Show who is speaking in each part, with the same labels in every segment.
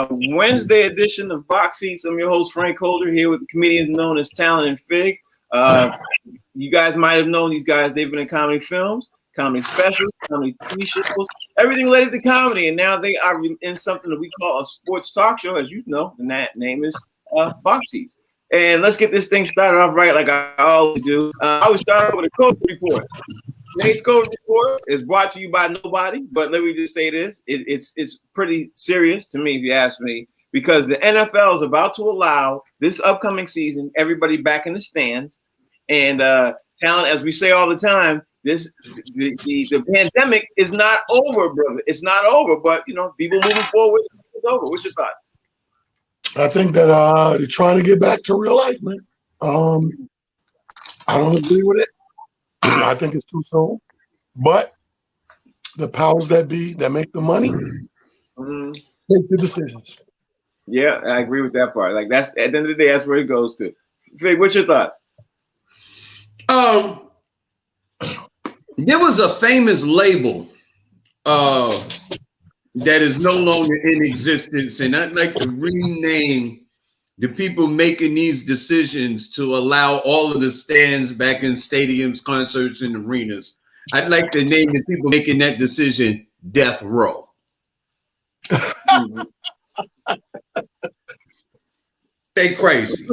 Speaker 1: Wednesday edition of Box Seats. I'm your host, Frank Holder, here with the comedians known as Talon and Fig. You guys might have known these guys. They've been in comedy films, comedy specials, comedy TV shows, everything related to comedy. And now they are in something that we call a sports talk show, as you know, and that name is Box Seats. And let's get this thing started off right like I always do. I always start off with a COVID report. Today's COVID report is brought to you by nobody, but let me just say this. It's pretty serious to me, if you ask me, because the NFL is about to allow this upcoming season everybody back in the stands. And Talent, as we say all the time, the pandemic is not over, brother. It's not over, but, you know, people moving forward, it's over. What's your thought?
Speaker 2: I think that they're trying to get back to real life, man. I don't agree with it. I think it's too soon. But the powers that be that make the money make the decisions.
Speaker 1: Yeah, I agree with that part. Like, that's at the end of the day, that's where it goes to. Fig, what's your thoughts?
Speaker 3: There was a famous label that is no longer in existence, and I'd like to rename the people making these decisions to allow all of the stands back in stadiums, concerts, and arenas. I'd like to name the people making that decision Death Row. They crazy.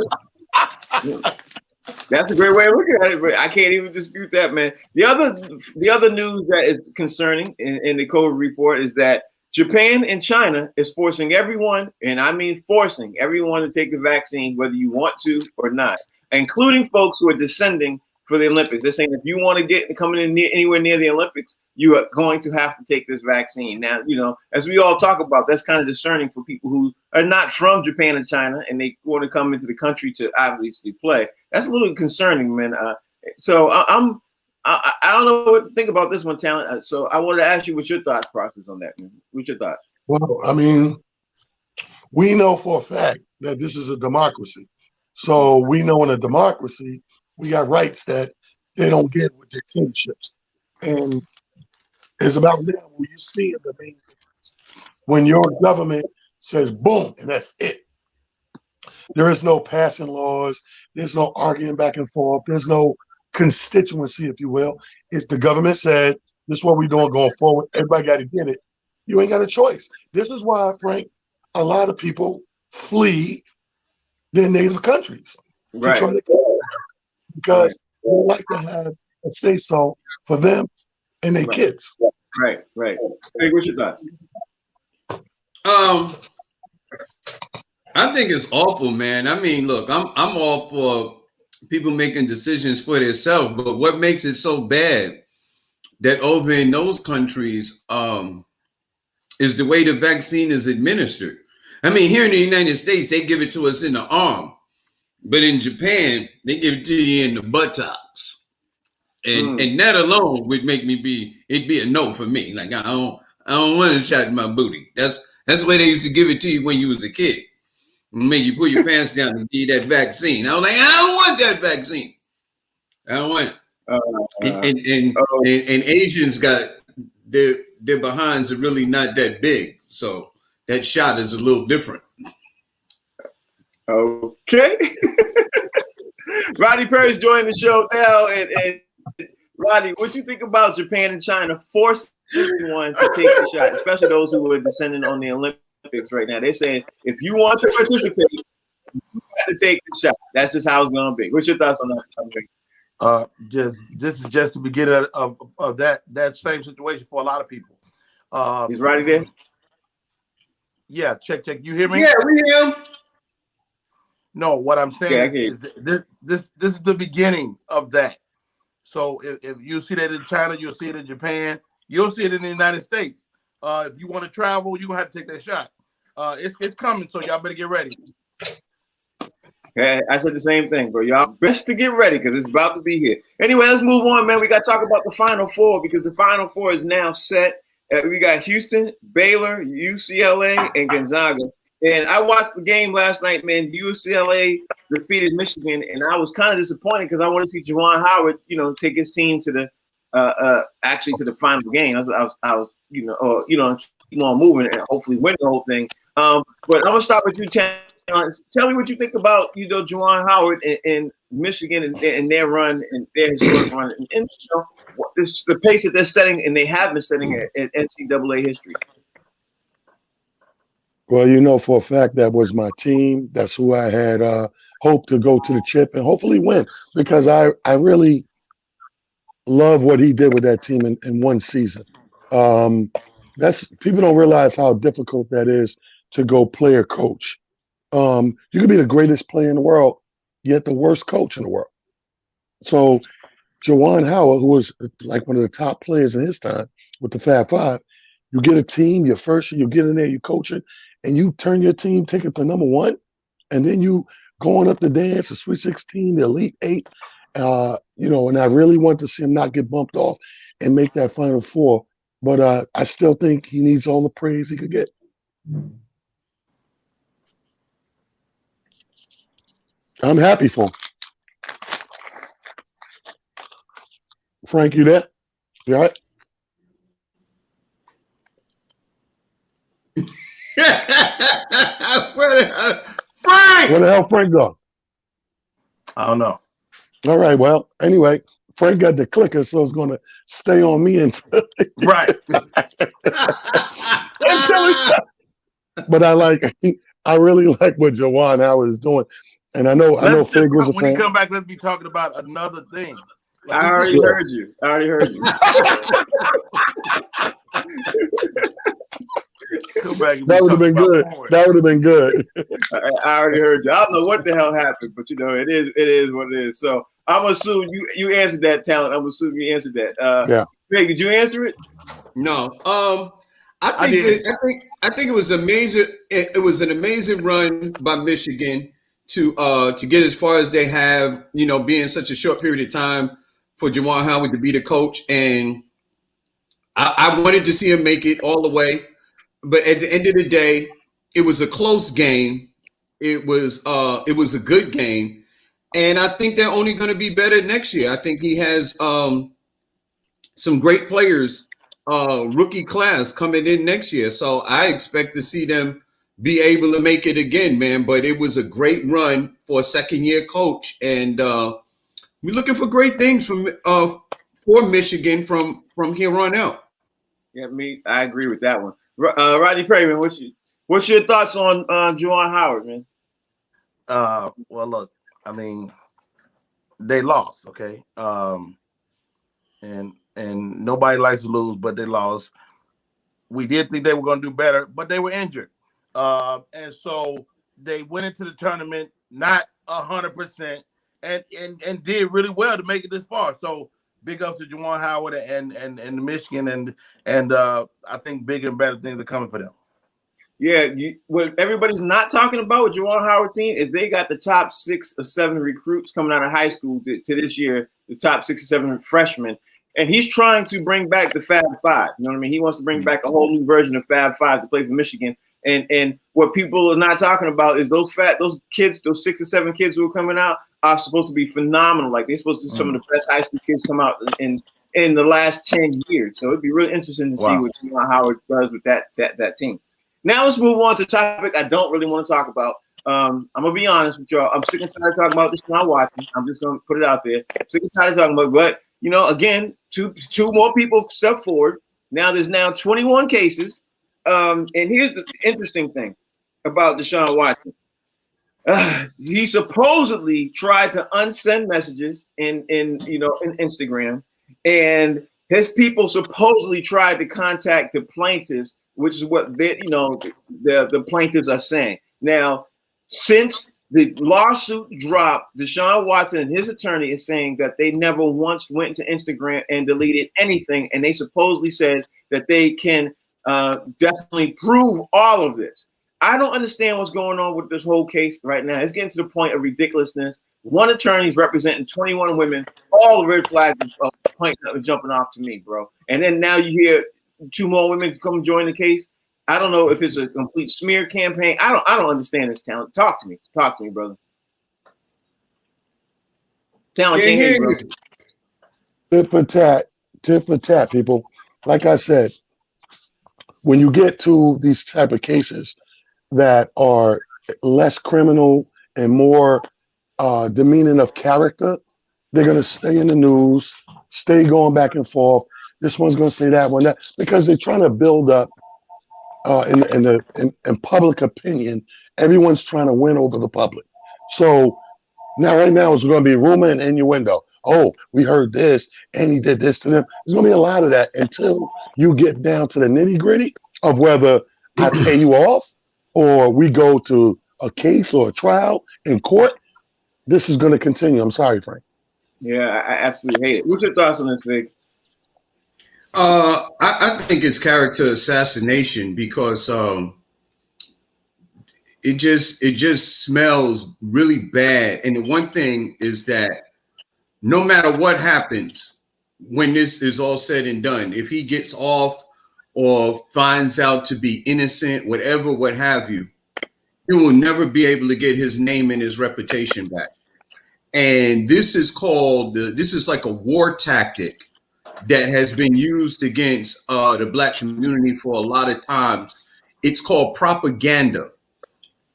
Speaker 1: That's a great way of looking at it, but I can't even dispute that, man. The other news that is concerning in the COVID report is that Japan and China is forcing everyone, and I mean forcing everyone to take the vaccine, whether you want to or not, including folks who are descending for the Olympics. They're saying if you want to get coming in anywhere near the Olympics, you are going to have to take this vaccine. Now, you know, as we all talk about, that's kind of discerning for people who are not from Japan and China, and they want to come into the country to obviously play. That's a little concerning, man. So I don't know what to think about this one, Talent. So I wanted to ask you what's your thought process on that, man. What's your thoughts?
Speaker 2: Well, I mean, we know for a fact that this is a democracy. So we know in a democracy, we got rights that they don't get with dictatorships. And it's about them when you see the main difference. When your government says boom, and that's it. There is no passing laws. There's no arguing back and forth. There's no constituency, if you will. It's the government said, this is what we're doing going forward. Everybody got to get it. You ain't got a choice. This is why, Frank, a lot of people flee their native countries.
Speaker 1: Right.
Speaker 2: To try to go because they like to have a say-so for them and their kids.
Speaker 1: Right. Hey, what's your thoughts?
Speaker 3: I think it's awful, man. I mean, look, I'm all for people making decisions for themselves, but what makes it so bad that over in those countries is the way the vaccine is administered. I mean, here in the United States, they give it to us in the arm, but in Japan, they give it to you in the buttocks. And that alone would make it'd be a no for me. Like, I don't want a shot in my booty. That's the way they used to give it to you when you was a kid. Make you pull your pants down and get that vaccine. I was like, I don't want that vaccine. I don't want it. And Asians got their behinds are really not that big, so that shot is a little different.
Speaker 1: Okay. Roddy Perry's joining the show now, and Roddy, what you think about Japan and China forcing everyone to take the shot, especially those who are descending on the Olympics right now? They're saying if you want to participate, you got to take the shot. That's just how it's going to be. What's your thoughts on that?
Speaker 4: This is just the beginning of that same situation for a lot of people.
Speaker 1: Is Roddy there?
Speaker 4: Yeah, check. You hear me?
Speaker 3: Yeah, we hear him.
Speaker 4: No, what I'm saying is this is the beginning of that. So if you see that in China, you'll see it in Japan, you'll see it in the United States. If you want to travel, you're gonna have to take that shot. It's coming, so y'all better get ready.
Speaker 1: Yeah, I said the same thing, bro. Y'all best to get ready because it's about to be here. Anyway, let's move on, man. We got to talk about the Final Four because the Final Four is now set. We got Houston, Baylor, UCLA, and Gonzaga. And I watched the game last night, man. UCLA defeated Michigan, and I was kind of disappointed because I want to see Juwan Howard, take his team to the actually to the final game. I was keep on moving and hopefully win the whole thing. But I'm gonna start with you, Talon. Tell me what you think about Juwan Howard in Michigan and their run and their historic run, and the pace that they're setting and they have been setting in NCAA history.
Speaker 2: Well, for a fact that was my team. That's who I had hoped to go to the chip and hopefully win, because I really love what he did with that team in one season. That's people don't realize how difficult that is to go player coach. You could be the greatest player in the world, yet the worst coach in the world. So Juwan Howard, who was like one of the top players in his time with the Fab Five, you get a team, your first year, you get in there, you coach it, and you turn your team, take it to number one, and then you going up the dance, the Sweet 16, the Elite Eight, and I really want to see him not get bumped off and make that Final Four. But I still think he needs all the praise he could get. I'm happy for him. Frank, you there? You all right?
Speaker 3: Frank!
Speaker 2: Where the hell Frank go?
Speaker 4: I don't know.
Speaker 2: All right. Well, anyway, Frank got the clicker, so it's going to stay on me until
Speaker 4: right.
Speaker 2: But I really like what Juwan Howard is doing, and I know Fig was a fan.
Speaker 4: When you come back, let's be talking about another thing.
Speaker 1: I already heard you.
Speaker 2: That would have been good. That would have been good.
Speaker 1: I already heard you. I don't know what the hell happened, but it is what it is. So I'm assuming you answered that, Talent. I'm assuming you answered that.
Speaker 2: Yeah.
Speaker 1: Greg, did you answer it?
Speaker 3: No. I think it was amazing. It was an amazing run by Michigan to get as far as they have. Being such a short period of time for Juwan Howard to be the coach, and I wanted to see him make it all the way. But at the end of the day, it was a close game. It was a good game, and I think they're only going to be better next year. I think he has some great players, rookie class coming in next year. So I expect to see them be able to make it again, man. But it was a great run for a second-year coach, and we're looking for great things for Michigan from here on out.
Speaker 1: Yeah, I agree with that one. Rodney Perryman, what's your thoughts on Juwan Howard, man?
Speaker 4: Well, look, I mean, they lost, okay, and nobody likes to lose, but they lost. We did think they were going to do better, but they were injured, and so they went into the tournament not 100%, and did really well to make it this far. So big ups to Juwan Howard and Michigan, and I think bigger and better things are coming for them.
Speaker 1: Yeah, what everybody's not talking about with Juwan Howard's team is they got the top 6 or 7 recruits coming out of high school to this year, the top 6 or 7 freshmen. And he's trying to bring back the Fab Five. You know what I mean? He wants to bring back a whole new version of Fab Five to play for Michigan. And what people are not talking about is those kids, those 6 or 7 kids who are coming out are supposed to be phenomenal. Like they're supposed to be some of the best high school kids come out in the last 10 years. So it'd be really interesting to see what Juwan Howard does with that team. Now let's move on to a topic I don't really want to talk about. I'm gonna be honest with y'all. I'm sick and tired of talking about Deshaun Watson. I'm just gonna put it out there. I'm sick and tired of talking about it. But again, two more people stepped forward. Now there's 21 cases. And here's the interesting thing about Deshaun Watson. He supposedly tried to unsend messages in Instagram, and his people supposedly tried to contact the plaintiffs, which is what the plaintiffs are saying. Now, since the lawsuit dropped, Deshaun Watson and his attorney is saying that they never once went to Instagram and deleted anything, and they supposedly said that they can definitely prove all of this. I don't understand what's going on with this whole case right now. It's getting to the point of ridiculousness. One attorney is representing 21 women. All the red flags are jumping off to me, bro. And then now you hear 2 more women come join the case. I don't know if it's a complete smear campaign. I don't understand this, Talent. Talk to me, brother. Talent, can't hear you, bro.
Speaker 2: Tit for tat, people. Like I said, when you get to these type of cases, that are less criminal and more demeaning of character, they're going to stay in the news, stay going back and forth. This one's going to say that one, that, because they're trying to build up in public opinion. Everyone's trying to win over the public. So right now it's going to be rumor and innuendo. Oh, we heard this, and he did this to them. There's going to be a lot of that until you get down to the nitty gritty of whether I pay you off or we go to a case or a trial in court. This is going to continue. I'm sorry, Frank.
Speaker 1: Yeah, I absolutely hate it. What's your thoughts on this, Vic?
Speaker 3: I think it's character assassination because it just smells really bad. And the one thing is that no matter what happens, when this is all said and done, if he gets off or finds out to be innocent, whatever, what have you, he will never be able to get his name and his reputation back. And this is like a war tactic that has been used against the Black community for a lot of times. It's called propaganda.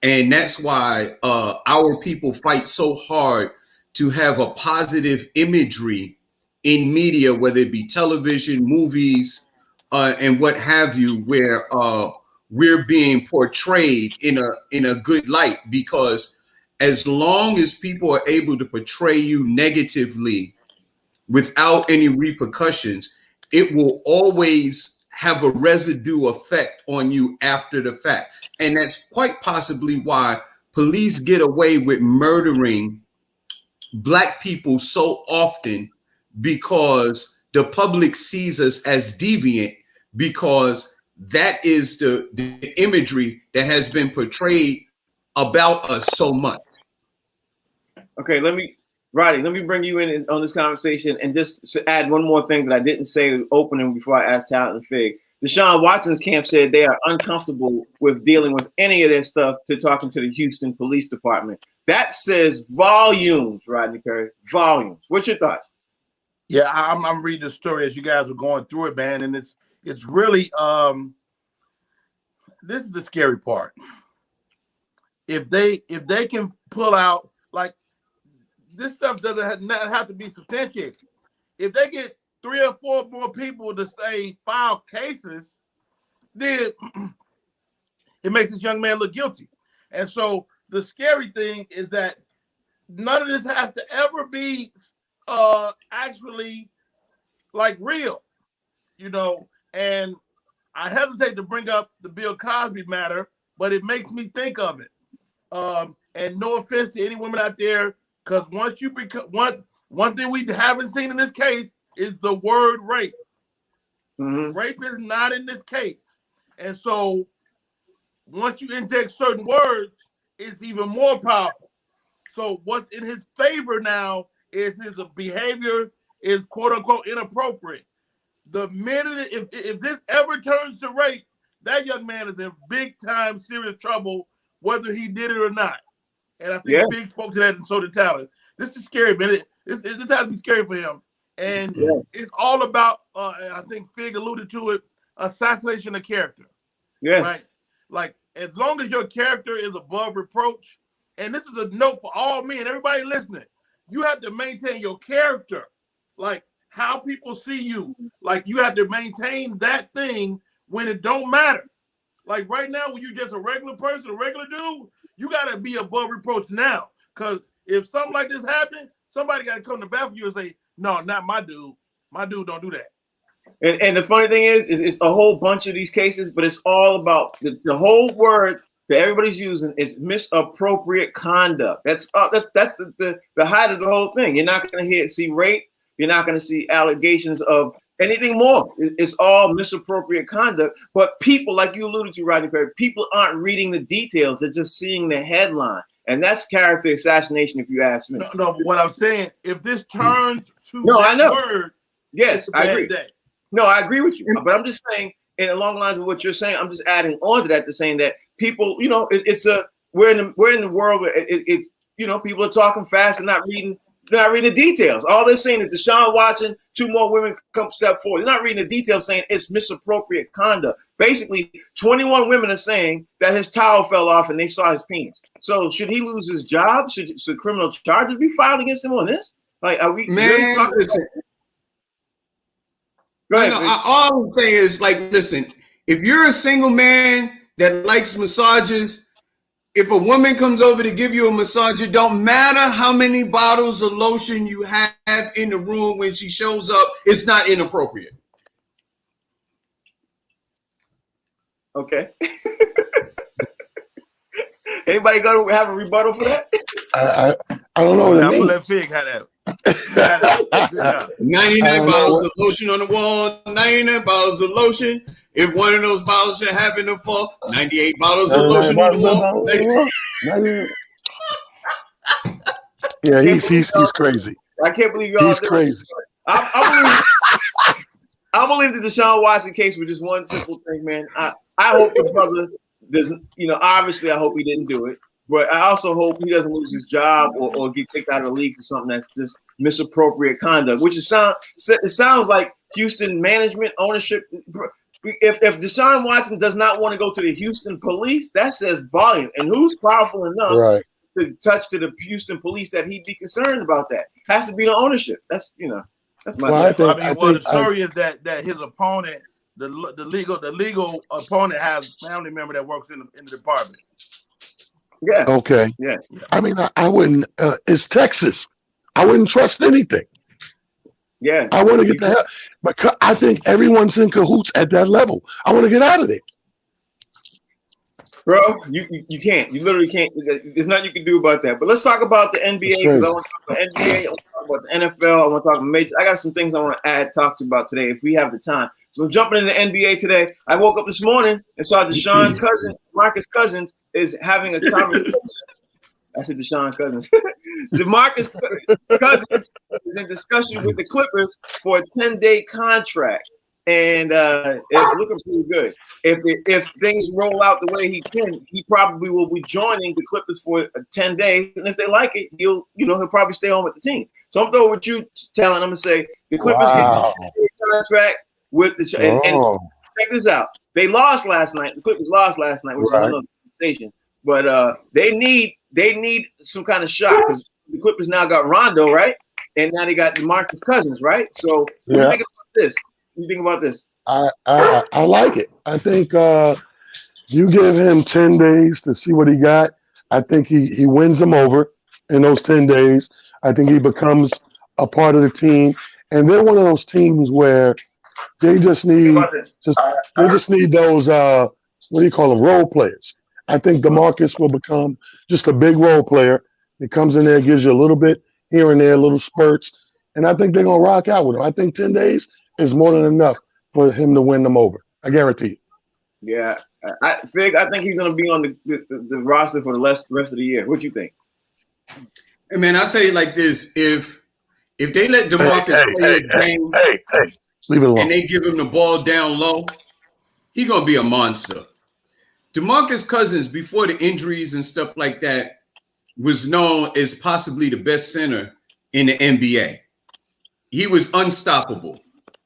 Speaker 3: And that's why our people fight so hard to have a positive imagery in media, whether it be television, movies, and what have you, where we're being portrayed in a good light. Because as long as people are able to portray you negatively without any repercussions, it will always have a residue effect on you after the fact. And that's quite possibly why police get away with murdering Black people so often, because the public sees us as deviant, because that is the imagery that has been portrayed about us so much.
Speaker 1: Okay, Roddy, let me bring you in on this conversation and just add one more thing that I didn't say opening before I asked Talent and Fig. Deshaun Watson's camp said they are uncomfortable with dealing with any of their stuff to talking to the Houston Police Department. That says volumes, Rodney Perry, volumes. What's your thoughts?
Speaker 4: Yeah, I'm reading the story as you guys were going through it, man, and it's really this is the scary part. If they can pull out, like, this stuff doesn't have to be substantiated. If they get 3 or 4 more people to say file cases, then it makes this young man look guilty. And so the scary thing is that none of this has to ever be actually like real, you know. And I hesitate to bring up the Bill Cosby matter, but it makes me think of it. And no offense to any women out there, because once you become one thing we haven't seen in this case is the word rape. Mm-hmm. Rape is not in this case. And so once you inject certain words, it's even more powerful. So what's in his favor now is his behavior is quote unquote inappropriate. The minute if this ever turns to rape, that young man is in big time serious trouble, whether he did it or not. And I think Big spoke to that, and so did Talent. This is scary, man. This has to be scary for him. And it's all about, and I think Fig alluded to it, assassination of character.
Speaker 1: Yeah.
Speaker 4: Right? Like, as long as your character is above reproach, and this is a note for all men, everybody listening, you have to maintain your character. Like, how people see you. Like, you have to maintain that thing when it don't matter. Like, right now, when you're just a regular person, a regular dude, you got to be above reproach now. Because if something like this happens, somebody got to come to bat for you and say, no, not my dude. My dude don't do that.
Speaker 1: And the funny thing is it's a whole bunch of these cases, but it's all about the whole word that everybody's using is misappropriate conduct. That's the height of the whole thing. You're not going to see rape. You're not going to see allegations of anything more. It's all misappropriate conduct. But people, like you alluded to, Rodney Perry, people aren't reading the details. They're just seeing the headline. And that's character assassination, if you ask me.
Speaker 4: No, what I'm saying, if this turns to word,
Speaker 1: yes, I agree.
Speaker 4: Day.
Speaker 1: No, I agree with you. But I'm just saying, and along the lines of what you're saying, I'm just adding on to that, to saying that people, you know, we're in the world where it's, you know, people are talking fast and not reading They're not reading the details. All they're saying is Deshaun Watson, 2 more women come step forward. They're not reading the details saying it's misappropriate conduct. Basically, 21 women are saying that his towel fell off and they saw his penis. So should he lose his job? Should criminal charges be filed against him on this? Like, are we really talking
Speaker 3: listen.
Speaker 1: Go ahead,
Speaker 3: all I'm saying is, like, listen, if you're a single man that likes massages, if a woman comes over to give you a massage, it don't matter how many bottles of lotion you have in the room when she shows up, it's not inappropriate.
Speaker 1: Okay. Anybody going to have a rebuttal for that?
Speaker 2: I don't know what it means.
Speaker 4: Let Fig have that.
Speaker 3: 99 bottles of lotion on the wall, 99 bottles of lotion. If one of those bottles should happen to fall, 98 bottles of lotion on the wall.
Speaker 2: Yeah, he's crazy.
Speaker 1: I can't believe y'all.
Speaker 2: He's crazy.
Speaker 1: I believe the Deshaun Watson case with just one simple thing, man. I hope the brother doesn't, obviously I hope he didn't do it, but I also hope he doesn't lose his job or get kicked out of the league for something that's just misappropriate conduct, which it sounds like Houston management ownership. If Deshaun Watson does not want to go to the Houston police, that says volume. And who's powerful enough to touch to the Houston police that he'd be concerned about that? Has to be the ownership. That's my
Speaker 4: the story is that his opponent, the legal opponent, has a family member that works in the department.
Speaker 1: Yeah.
Speaker 2: Okay.
Speaker 1: Yeah.
Speaker 2: I mean, I wouldn't. It's Texas. I wouldn't trust anything.
Speaker 1: Yeah.
Speaker 2: I want to get the hell, but I think everyone's in cahoots at that level. I want to get out of there.
Speaker 1: Bro, you can't. You literally can't. There's nothing you can do about that. But let's talk about the NBA, because I want to talk about NBA. I want to talk about the NFL. I want to talk about major. I got some things I want to talk to you about today if we have the time. So I'm jumping into the NBA today. I woke up this morning and saw Marcus Cousins is having a conversation. I said Deshaun Cousins. DeMarcus Cousins is in discussion with the Clippers for a 10-day contract, and it's looking pretty good. If things roll out the way he can, he probably will be joining the Clippers for 10 days, and if they like it, he'll probably stay on with the team. So I'm throwing with you, Talon. I'm gonna say the Clippers get a 10-day contract with the and check this out. They lost last night. The Clippers lost last night, which is another conversation. But they need some kind of shot, because the Clippers now got Rondo, right? And now they got DeMarcus Cousins, right? So what do you think about this? What do you think about this?
Speaker 2: I like it. I think you give him 10 days to see what he got. I think he wins them over in those 10 days. I think he becomes a part of the team. And they're one of those teams where they just need those what do you call them, role players. I think DeMarcus will become just a big role player. He comes in there, gives you a little bit here and there, little spurts, and I think they're gonna rock out with him. I think 10 days is more than enough for him to win them over. I guarantee you.
Speaker 1: Yeah, I think he's gonna be on the roster for the rest of the year. What do you think?
Speaker 3: Hey man, I'll tell you like this: if they let DeMarcus play his game,
Speaker 2: leave it alone,
Speaker 3: and they give him the ball down low, he's gonna be a monster. DeMarcus Cousins, before the injuries and stuff like that, was known as possibly the best center in the NBA. He was unstoppable.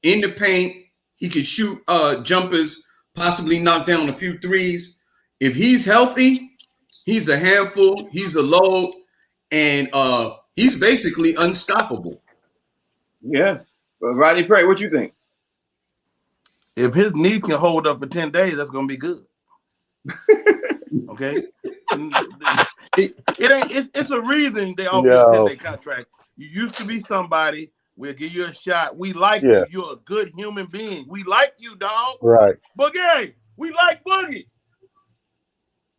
Speaker 3: In the paint, he could shoot jumpers, possibly knock down a few threes. If he's healthy, he's a handful, he's a load, and he's basically unstoppable.
Speaker 1: Yeah. Rodney Prey, what you think?
Speaker 4: If his knees can hold up for 10 days, that's going to be good. Okay, it's a reason they always get a 10-day contract. You used to be somebody. We'll give you a shot. We like you. You're a good human being. We like you, dog.
Speaker 2: Right.
Speaker 4: Boogie, we like Boogie.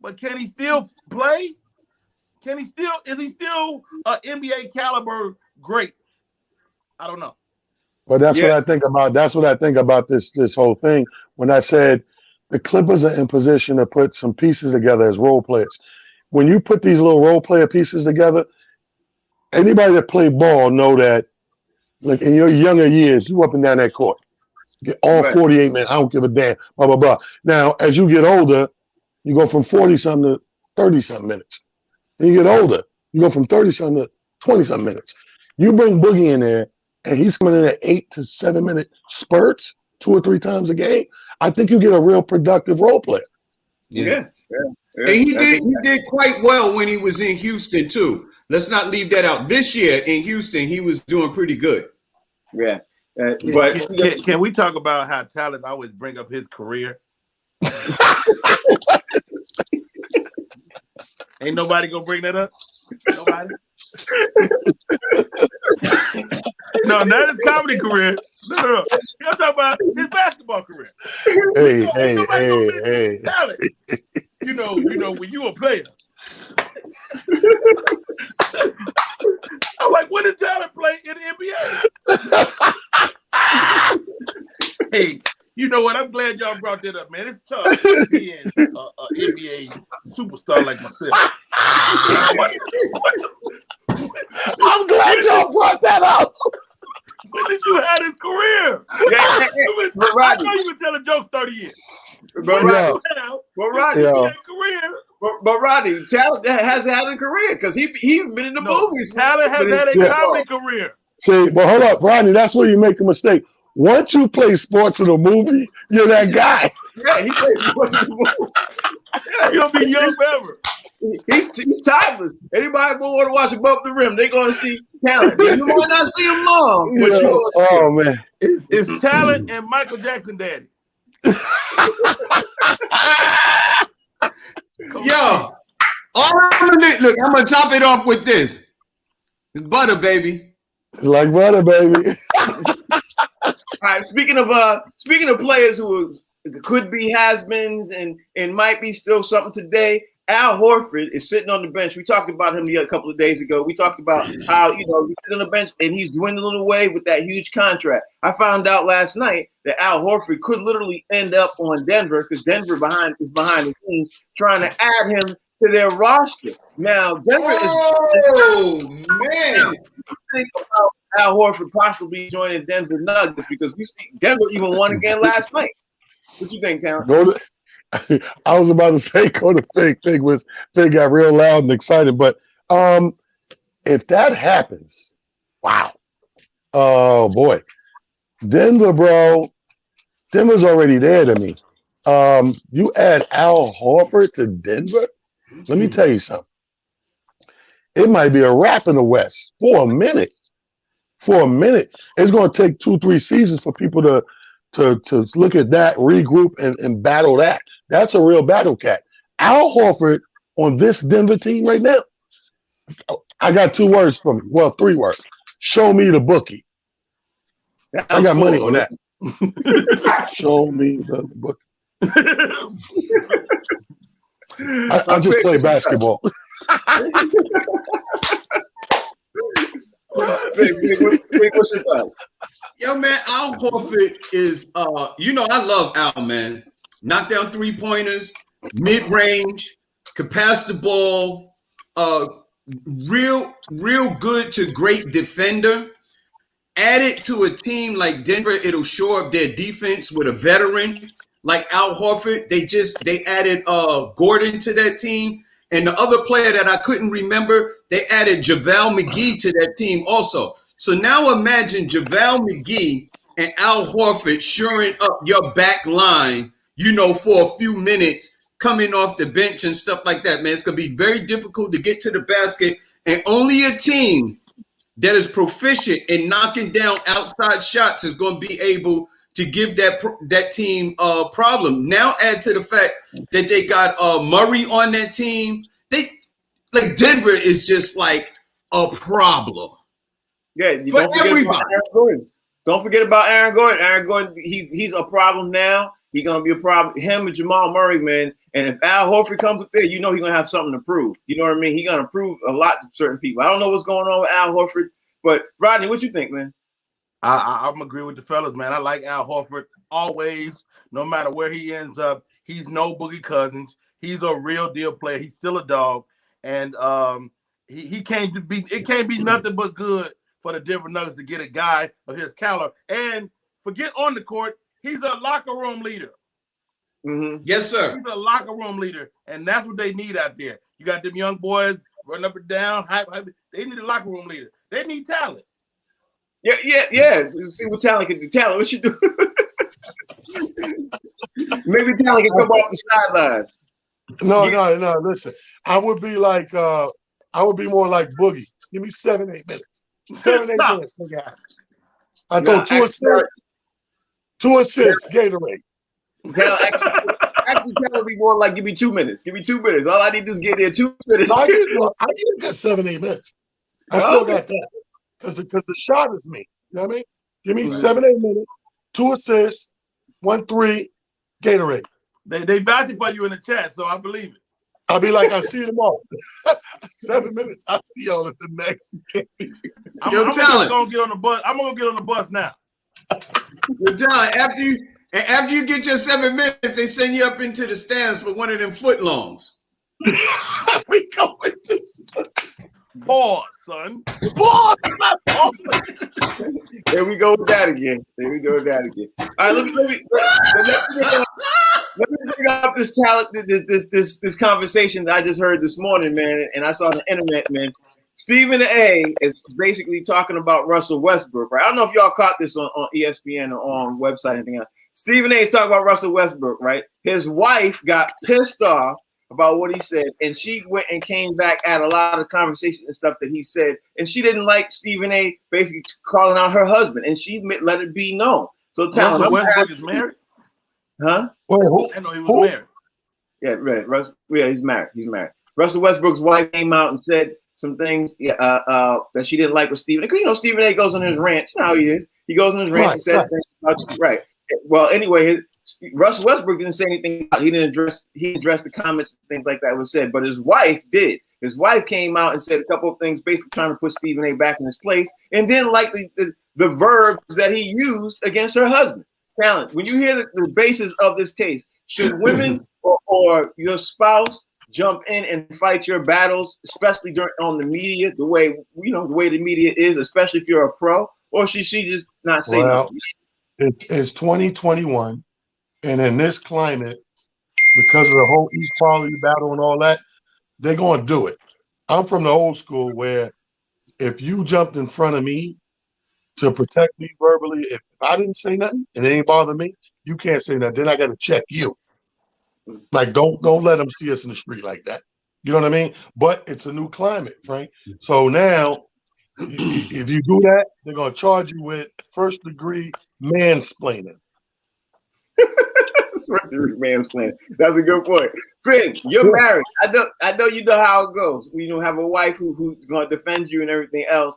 Speaker 4: But can he still play? Is he still an NBA caliber great? I don't know.
Speaker 2: But that's what I think about. That's what I think about this whole thing. When I said the Clippers are in position to put some pieces together as role players. When you put these little role player pieces together, anybody that played ball know that, like in your younger years, you up and down that court. Get all 48 minutes. I don't give a damn, blah, blah, blah. Now, as you get older, you go from 40-something to 30-something minutes. Then you get older, you go from 30-something to 20-something minutes. You bring Boogie in there, and he's coming in at 8 to 7 minute spurts, 2 or 3 times a game. I think you get a real productive role player.
Speaker 1: Yeah.
Speaker 3: And he did quite well when he was in Houston too. Let's not leave that out. This year in Houston, he was doing pretty good.
Speaker 1: Yeah.
Speaker 4: But can we talk about how talent always bring up his career? Ain't nobody gonna bring that up? Nobody? No, not his comedy career. No. I'm talking about his basketball career.
Speaker 2: Hey.
Speaker 4: Talent. You know, when you a player. I'm like, when did talent play in the NBA? Hey, you know what? I'm glad y'all brought that up, man. It's tough being an NBA superstar like myself.
Speaker 2: I'm glad y'all brought that up.
Speaker 4: When did you have his career? I know you've been telling jokes 30 years.
Speaker 1: But Rodney, talent has had a career because he's been in the movies.
Speaker 4: Talent has had a comedy career.
Speaker 2: See, but hold up, Rodney, that's where you make a mistake. Once you play sports in a movie, you're that guy.
Speaker 1: Yeah, he plays sports in the movie. Yeah,
Speaker 4: You'll be young forever.
Speaker 1: He's timeless. Anybody who want to watch Above the Rim, they're going to see talent. You might not see him long, but
Speaker 2: man.
Speaker 4: It's talent and Michael Jackson daddy.
Speaker 3: Yo, look, I'm gonna top it off with this. It's butter, baby.
Speaker 2: It's like butter, baby.
Speaker 1: All right. Speaking of players who could be has-beens and might be still something today, Al Horford is sitting on the bench. We talked about him a couple of days ago. We talked about how, he's sitting on the bench and he's dwindling away with that huge contract. I found out last night that Al Horford could literally end up on Denver because Denver is behind the scenes trying to add him to their roster. Now, Denver man. Think about Al Horford possibly joining Denver Nuggets because we see Denver even won again last night. What you think, Talon?
Speaker 2: I was about to say go to Fig. Fig got real loud and excited. But if that happens, wow. Oh boy. Denver, bro. Denver's already there to me. You add Al Horford to Denver? Let me tell you something. It might be a wrap in the West for a minute. It's gonna take 2-3 seasons for people to look at that, regroup, and battle that. That's a real battle cat. Al Horford on this Denver team right now, I got 2 words for me. Well, 3 words. Show me the bookie. I got money on that. Show me the bookie. I just play basketball.
Speaker 1: What's your thought?
Speaker 3: Yo, man, Al Horford is, I love Al, man. Knock down 3-pointers, mid-range, can pass the ball, real good to great defender. Add it to a team like Denver, it'll shore up their defense with a veteran like Al Horford. They added Gordon to that team. And the other player that I couldn't remember, they added JaVale McGee to that team also. So now imagine JaVale McGee and Al Horford shoring up your back line, for a few minutes coming off the bench and stuff like that, man. It's going to be very difficult to get to the basket. And only a team that is proficient in knocking down outside shots is going to be able to give that team a problem. Now add to the fact that they got Murray on that team. Denver is just like a problem.
Speaker 1: Yeah, don't forget about Aaron Gordon. Aaron Gordon, he's a problem now. He's gonna be a problem. Him and Jamal Murray, man. And if Al Horford comes up there, he's gonna have something to prove. You know what I mean? He's gonna prove a lot to certain people. I don't know what's going on with Al Horford, but Rodney, what you think, man?
Speaker 4: I'm agree with the fellas, man. I like Al Horford always, no matter where he ends up. He's no Boogie Cousins. He's a real deal player. He's still a dog, and he can't be. It can't be nothing but good for the Denver Nuggets to get a guy of his caliber. And forget on the court, he's a locker room leader.
Speaker 1: Mm-hmm.
Speaker 3: Yes, sir.
Speaker 4: He's a locker room leader, and that's what they need out there. You got them young boys running up and down, hype. They need a locker room leader. They need talent.
Speaker 1: Yeah. See what talent can do. Talent, what you do? Maybe talent can come off the sidelines.
Speaker 2: No. Listen, I would be like, I would be more like Boogie. Give me 7-8 minutes. 7-8 minutes, nigga. I throw 2 assists. 2 assists, Gatorade.
Speaker 1: Actually, tell me more like, give me 2 minutes. Give me 2 minutes. All I need to do is get there 2 minutes.
Speaker 2: I get a good 7-8 minutes. I still got that. Because the shot is me. You know what I mean? Give me 7-8 minutes, 2 assists, 1 3, Gatorade.
Speaker 4: They vouching for you in the chat, so I believe it.
Speaker 2: I'll be like, I see them all. 7 minutes, I'll see y'all at the next game.
Speaker 4: I'm gonna get on the bus. I'm gonna get on the bus now.
Speaker 3: Yo, talent, after you get your 7 minutes, they send you up into the stands for one of them footlongs.
Speaker 2: We go with this.
Speaker 4: Pause, son.
Speaker 2: Pause.
Speaker 1: There we go with that again. All right, let me bring up this talent, this conversation that I just heard this morning, man, and I saw on the internet, man. Stephen A is basically talking about Russell Westbrook, right? I don't know if y'all caught this on ESPN or on website or anything else. Stephen A is talking about Russell Westbrook, right? His wife got pissed off about what he said, and she went and came back at a lot of conversation and stuff that he said, and she didn't like Stephen A basically calling out her husband, and she let it be known. So
Speaker 4: Russell Westbrook is married?
Speaker 1: Huh?
Speaker 2: Wait, who?
Speaker 4: I know he was married.
Speaker 1: Yeah, right. Yeah, he's married. Russell Westbrook's wife came out and said some things that she didn't like with Stephen A. Because, you know, Stephen A goes on his rant. You know how he is. He goes on his rant and says things about you. Right. Well, anyway, Russell Westbrook didn't say anything. He didn't address the comments and things like that was said. But his wife did. His wife came out and said a couple of things, basically trying to put Stephen A back in his place, and didn't like the verbs that he used against her husband. Talent. When you hear the basis of this case, should women or your spouse jump in and fight your battles, especially on the media, the way the media is, especially if you're a pro, or should she just not say nothing?
Speaker 2: It's 2021, and in this climate, because of the whole equality battle and all that, they're going to do it. I'm from the old school where if you jumped in front of me to protect me verbally, if I didn't say nothing and it ain't bother me, you can't say nothing. Then I got to check you. Like, don't let them see us in the street like that. You know what I mean? But it's a new climate, Frank. So now, if you do that, they're going to charge you with first-degree mansplaining.
Speaker 1: First-degree mansplaining. That's a good point. Fig, you're married. I know you know how it goes. You don't have a wife who's going to defend you and everything else.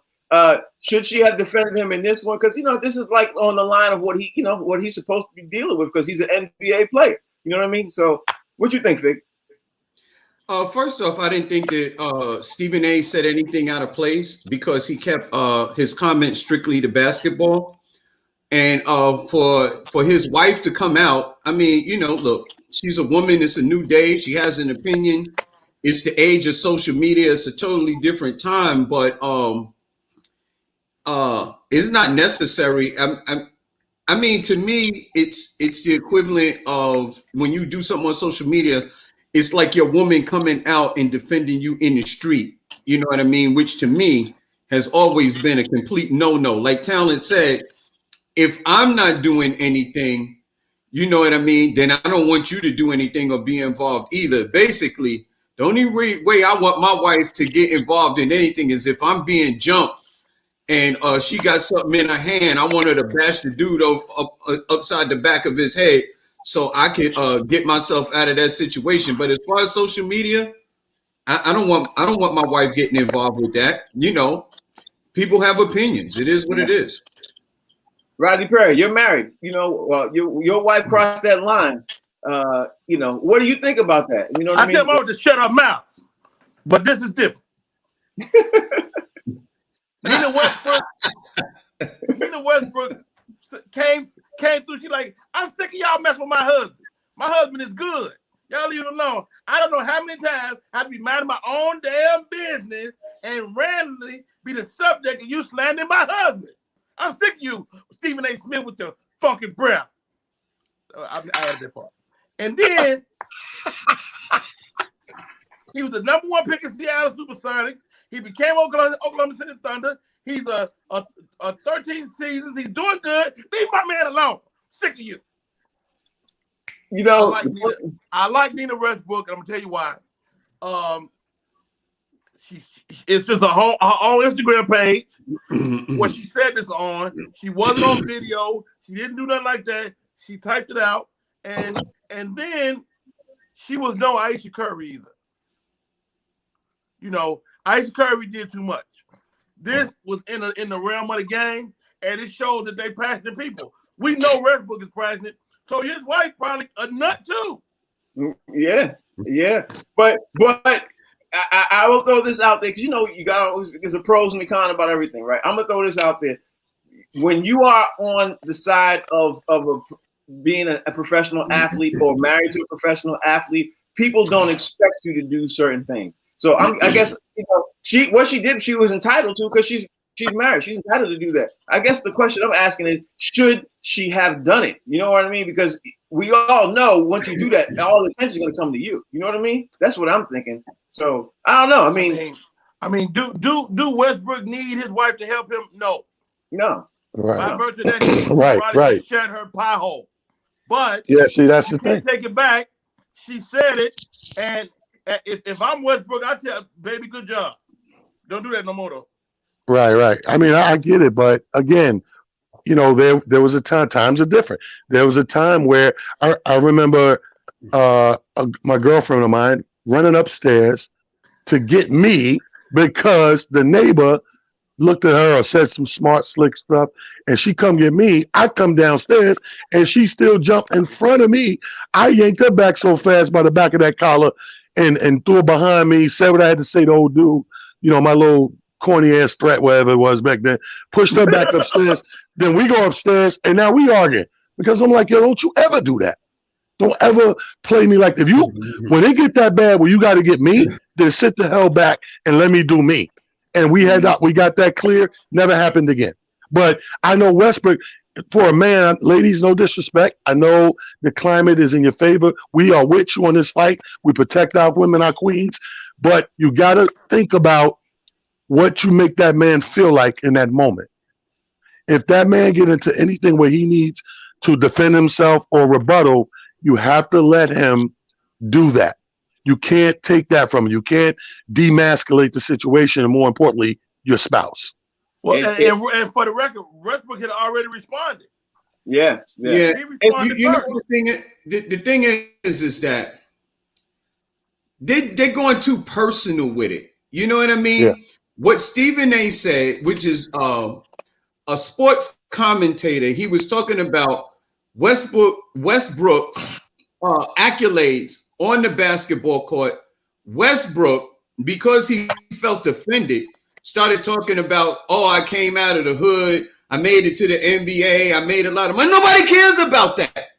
Speaker 1: Should she have defended him in this one? Because this is like on the line of what he's supposed to be dealing with, because he's an NBA player. You know what I mean? So, what you think, Fig?
Speaker 3: First off, I didn't think that Stephen A said anything out of place, because he kept his comments strictly to basketball. And for his wife to come out, I mean, look, she's a woman. It's a new day. She has an opinion. It's the age of social media. It's a totally different time, but it's not necessary. I mean, to me, it's the equivalent of when you do something on social media. It's like your woman coming out and defending you in the street. You know what I mean? Which to me has always been a complete no-no. Like Talent said, if I'm not doing anything, you know what I mean, then I don't want you to do anything or be involved either. Basically, the only way I want my wife to get involved in anything is if I'm being jumped and she got something in her hand. I want her to bash the dude upside the back of his head so I can get myself out of that situation. But as far as social media, I don't want my wife getting involved with that. People have opinions. It is what it is.
Speaker 1: Rodney Perry, you're married. Your wife crossed that line. What do you think about that? You know what I mean?
Speaker 4: I tell my wife to shut her mouth, but this is different. Nina Westbrook came through. She like, I'm sick of y'all messing with my husband. My husband is good. Y'all leave it alone. I don't know how many times I be minding my own damn business and randomly be the subject of you slandering my husband. I'm sick of you, Stephen A. Smith, with your funky breath. I added that part. And then he was the #1 pick in Seattle Supersonics. He became Oklahoma City Thunder. He's a 13 seasons. He's doing good. Leave my man alone. Sick of you.
Speaker 1: You know,
Speaker 4: I like Nina Westbrook. I'm gonna tell you why. It's just her own Instagram page where she said this on. She wasn't on video. She didn't do nothing like that. She typed it out, and then she was no Aisha Curry either. You know, Aisha Curry did too much. This was in the realm of the game, and it showed that they passionate people. We know Westbrook is passionate, so his wife probably a nut too.
Speaker 1: Yeah. But I will throw this out there because you know you got always there's a pros and a con about everything, right? I'm gonna throw this out there. When you are on the side of being a professional athlete or married to a professional athlete, people don't expect you to do certain things. So I guess what she did, she was entitled to because she's married. She's entitled to do that. I guess the question I'm asking is, should she have done it? You know what I mean? Because we all know once you do that, all the attention is going to come to you. You know what I mean? That's what I'm thinking. So I don't know.
Speaker 4: I mean, do Westbrook need his wife to help him? No.
Speaker 2: Right.
Speaker 4: By virtue of that, he
Speaker 2: right.
Speaker 4: shut her pie hole. But
Speaker 2: yeah, see, that's the thing.
Speaker 4: Take it back. She said it, and if I'm Westbrook, I tell baby, good job. Don't do that no more though.
Speaker 2: Right. I mean, I get it, but again, you know, there was a time. Times are different. There was a time where I remember my girlfriend of mine running upstairs to get me because the neighbor looked at her or said some smart, slick stuff, and she come get me. I come downstairs, and she still jumped in front of me. I yanked her back so fast by the back of that collar and threw it behind me, said what I had to say to old dude, you know, my little corny-ass threat, whatever it was back then, pushed her back upstairs. Then we go upstairs, and now we arguing because I'm like, yo, don't you ever do that. Don't ever play me like that. If you, when it get that bad where you got to get me, then sit the hell back and let me do me. And we got that clear. Never happened again. But I know Westbrook, for a man, ladies, no disrespect. I know the climate is in your favor. We are with you on this fight. We protect our women, our queens. But you got to think about what you make that man feel like in that moment. If that man get into anything where he needs to defend himself or rebuttal, you have to let him do that. You can't take that from him. You can't demasculate the situation, and more importantly, your spouse.
Speaker 4: Well, and for the record, Westbrook had already responded.
Speaker 1: Yeah.
Speaker 3: You know, the thing is that they're going too personal with it. You know what I mean?
Speaker 2: Yeah.
Speaker 3: What Stephen A. said, which is a sports commentator, he was talking about Westbrook's accolades on the basketball court. Westbrook, because he felt offended, started talking about, I came out of the hood, I made it to the NBA, I made a lot of money. Nobody cares about that.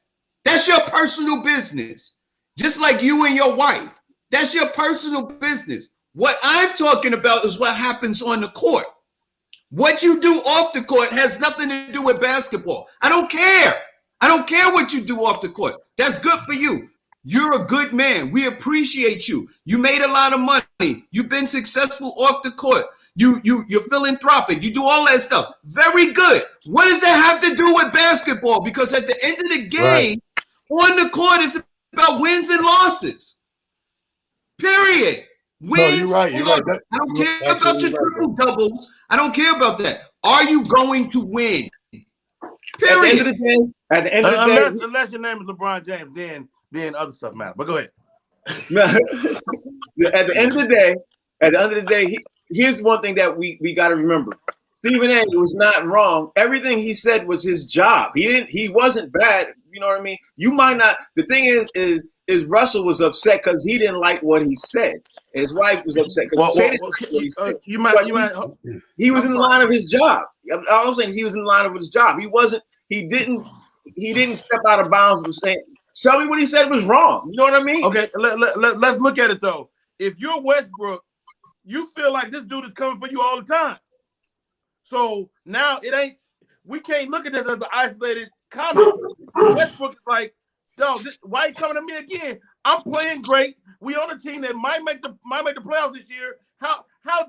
Speaker 3: That's your personal business. Just like you and your wife. That's your personal business. What I'm talking about is what happens on the court. What you do off the court has nothing to do with basketball. I don't care. I don't care what you do off the court. That's good for you. You're a good man. We appreciate you. You made a lot of money. You've been successful off the court. You're philanthropic. You do all that stuff. Very good. What does that have to do with basketball? Because at the end of the game, on the court, it's about wins and losses. Period. Wins.
Speaker 2: No, you're right.
Speaker 3: I don't care about your triple doubles. I don't care about that. Are you going to win? Period.
Speaker 1: At the end of the day,
Speaker 4: unless your name is LeBron James, then other stuff matters. But go ahead.
Speaker 1: At the end of the day, here's one thing that we got to remember. Stephen A. was not wrong. Everything he said was his job. He wasn't bad. You know what I mean? You might not. The thing is Russell was upset because he didn't like what he said. His wife was upset because he was in the line of his job. I'm saying he was in the line of his job. He didn't step out of bounds with saying, tell me what he said was wrong. You know what I mean?
Speaker 4: Okay, let's look at it though. If you're Westbrook, you feel like this dude is coming for you all the time. So now we can't look at this as an isolated comment. Westbrook is like, why are you coming to me again? I'm playing great. We on a team that might make the playoffs this year. How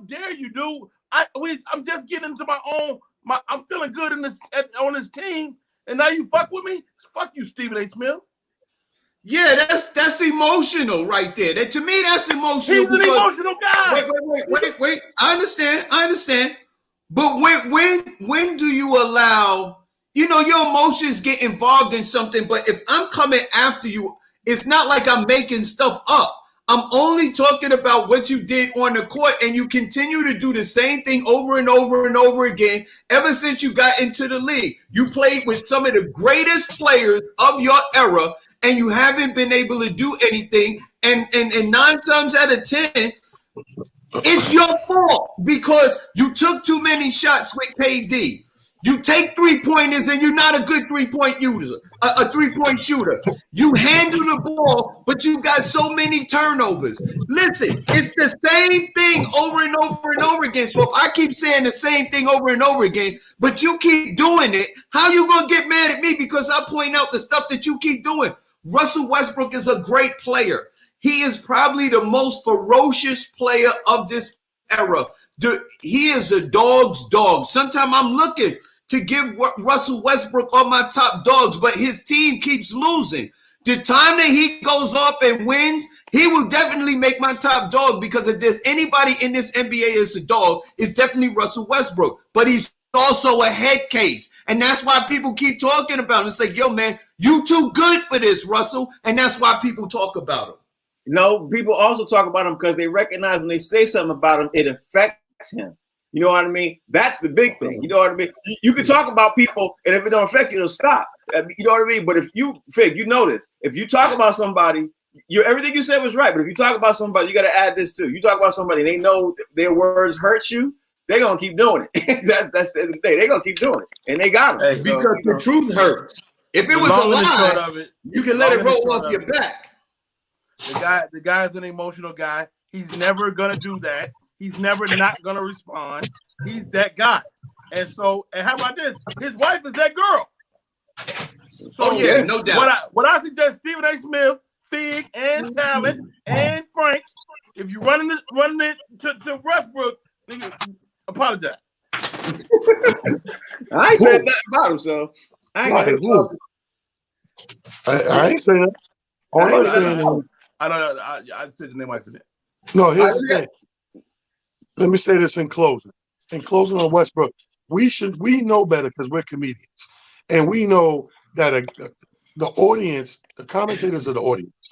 Speaker 4: dare you do I'm just getting into my own. I'm feeling good on this team, and now you fuck with me. Fuck you, Stephen A. Smith.
Speaker 3: Yeah, that's emotional right there. That to me, that's emotional.
Speaker 4: He's an emotional guy.
Speaker 3: Wait. I understand. But when do you allow, your emotions get involved in something? But if I'm coming after you, it's not like I'm making stuff up. I'm only talking about what you did on the court, and you continue to do the same thing over and over and over again ever since you got into the league. You played with some of the greatest players of your era, and you haven't been able to do anything. And 9 times out of 10, it's your fault because you took too many shots with KD. You take 3-pointers and you're not a good 3-point user, a 3-point shooter. You handle the ball, but you got so many turnovers. Listen, it's the same thing over and over and over again. So if I keep saying the same thing over and over again, but you keep doing it, how you going to get mad at me because I point out the stuff that you keep doing? Russell Westbrook is a great player. He is probably the most ferocious player of this era. He is a dog's dog. Sometimes I'm looking to give Russell Westbrook all my top dogs, but his team keeps losing. The time that he goes off and wins, he will definitely make my top dog, because if there's anybody in this NBA that's a dog, it's definitely Russell Westbrook. But he's also a head case. And that's why people keep talking about him. It's like, yo, man, you too good for this, Russell. And that's why people talk about him.
Speaker 1: No, people also talk about him because they recognize when they say something about him, it affects him. You know what I mean? That's the big thing. You know what I mean? You can talk about people, and if it don't affect you, it'll stop. You know what I mean? But if you, Fig, you know this. If you talk about somebody, everything you said was right. But if you talk about somebody, you got to add this too. You talk about somebody, and they know their words hurt you, they're going to keep doing it. That's the thing. They're going to keep doing it. And they got it.
Speaker 3: Hey, because the truth hurts. If it was a lie, you can let it roll off your back.
Speaker 4: The guy's an emotional guy. He's never going to do that. He's never not going to respond. He's that guy. And how about this? His wife is that girl. So
Speaker 3: no doubt.
Speaker 4: What I suggest, Stephen A. Smith, Fig, and Talent, and Frank, if you're running it to Westbrook, apologize.
Speaker 1: I ain't said nothing about him, so I
Speaker 2: ain't saying that. All I'm saying is,
Speaker 4: I don't know. I said the name I said.
Speaker 2: No, here's the thing. Let me say this in closing. In closing on Westbrook, we know better because we're comedians, and we know that the audience, the commentators are the audience.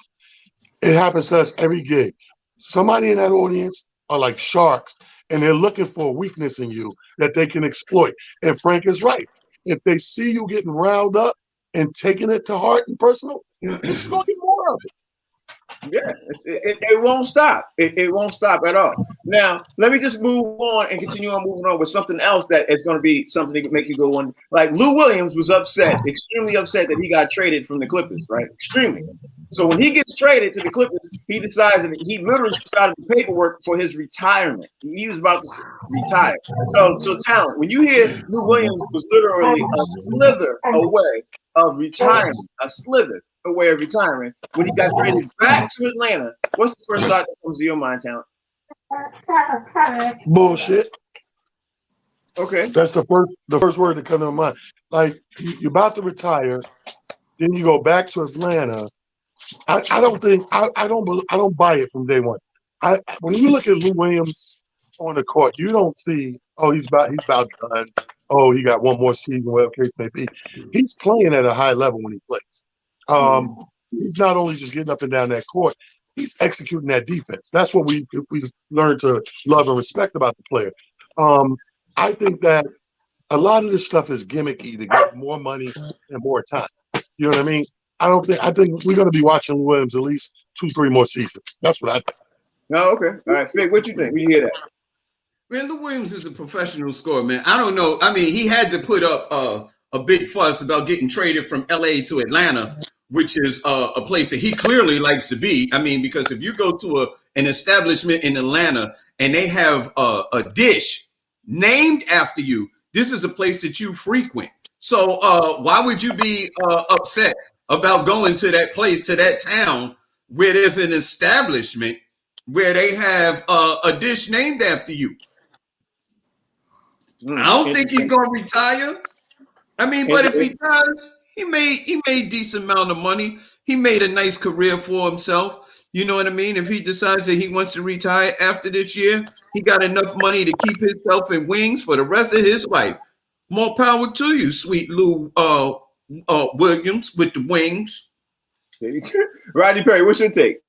Speaker 2: It happens to us every gig. Somebody in that audience are like sharks, and they're looking for a weakness in you that they can exploit. And Frank is right. If they see you getting riled up and taking it to heart and personal, it's going to be more of it.
Speaker 1: Yeah, it won't stop. It won't stop at all. Now, let me just move on and continue on moving on with something else that is going to be something that can make you go on. Like Lou Williams was extremely upset that he got traded from the Clippers, right? Extremely. So when he gets traded to the Clippers, he decides that he literally started the paperwork for his retirement. He was about to retire. So Talent, when you hear Lou Williams was literally a slither away of retiring, a slither away of retiring, when he got traded back to Atlanta, what's the first thought that comes to your mind, Talent?
Speaker 2: Bullshit.
Speaker 1: Okay.
Speaker 2: That's the first word that comes to my mind. Like you're about to retire, then you go back to Atlanta. I don't buy it from day one. When you look at Lou Williams on the court, you don't see, he's about done. Oh, he got one more season, whatever case may be. He's playing at a high level when he plays. He's not only just getting up and down that court, he's executing that defense. That's what we learned to love and respect about the player. I think that a lot of this stuff is gimmicky to get more money and more time. You know what I mean? I think we're going to be watching Williams at least 2-3 more seasons. That's what I think.
Speaker 1: Oh, okay. All right, Fig, what you think when you hear that?
Speaker 3: Man, Lou Williams is a professional scorer, man. I don't know. I mean, he had to put up a big fuss about getting traded from LA to Atlanta, which is a place that he clearly likes to be. I mean, because if you go to an establishment in Atlanta and they have a dish named after you, this is a place that you frequent. So why would you be upset about going to that place, to that town where there's an establishment where they have a dish named after you? I don't think he's gonna retire. I mean, but if he does, he made decent amount of money. He made a nice career for himself. You know what I mean? If he decides that he wants to retire after this year, he got enough money to keep himself in wings for the rest of his life. More power to you, sweet Lou Williams with the wings.
Speaker 1: Rodney Perry, what's your take?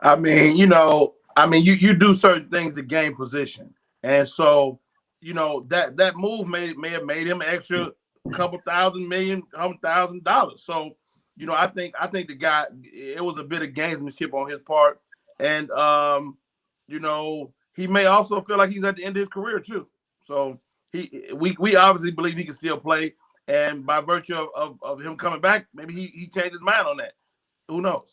Speaker 4: I mean, you do certain things to gain position, and so that move may have made him extra $100,000. So, I think the guy, it was a bit of gamesmanship on his part, and he may also feel like he's at the end of his career too. So we obviously believe he can still play, and by virtue of him coming back, maybe he changed his mind on that. Who knows?